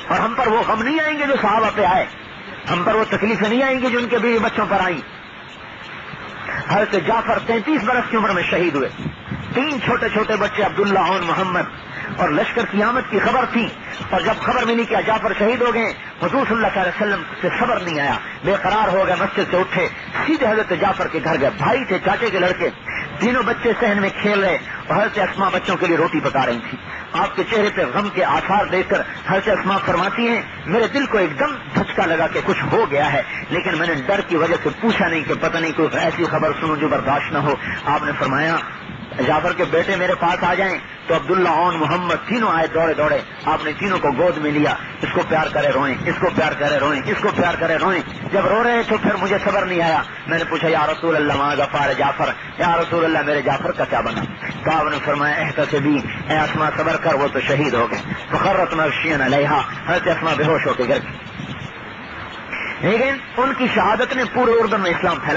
اور ہم پر وہ غم نہیں آئیں گے جو صحابہ پہ آئے، ہم پر وہ تکلیفیں نہیں آئیں گی جو ان کے بیوی بچوں پر آئیں۔ حضرت جعفر 33 برس کی عمر میں شہید ہوئے، 3 چھوٹے چھوٹے بچے عبداللہ اور محمد، اور لشکر کی آمد کی خبر تھی، اور جب خبر ملی کہ جعفر شہید ہو گئے، حضور صلی اللہ علیہ وسلم سے صبر نہیں آیا، بے قرار ہو گئے، مسجد سے اٹھے، سیدھے حضرت جعفر کے گھر گئے، بھائی تھے، چاچے کے لڑکے، تینوں بچے صحن میں کھیل رہے، اور حضرت اسماء بچوں کے لیے روٹی پکا رہی تھی۔ آپ کے چہرے پہ غم کے آثار دیکھ کر حضرت اسماء فرماتی ہیں میرے دل کو ایک دم دھچکا لگا کہ کچھ ہو گیا ہے، لیکن میں نے ڈر کی وجہ سے پوچھا نہیں کہ پتہ نہیں کوئی ایسی خبر سنوں جو برداشت نہ ہو۔ آپ نے فرمایا جعفر کے بیٹے میرے پاس آ جائیں، تو عبداللہ اور محمد تینوں آئے دوڑے دوڑے، آپ نے تینوں کو گود میں لیا، اس کو پیار کرے روئیں، اس کو پیار کرے روئیں، اس کو پیار کرے روئیں۔ جب رو رہے تو پھر مجھے صبر نہیں آیا، میں نے پوچھا یا رسول اللہ ما غفار جعفر، یا رسول اللہ میرے جعفر کا کیا بنا؟ تو آپ نے فرمایا احتسبی، اے اسماء صبر کر، وہ تو شہید ہو گئے۔ فخرت مغشیاً علیہا، حضرت اسماء بے ہوش ہو کے گر گئی، لیکن ان کی شہادت نے پورے اردن میں اسلام پھیلا۔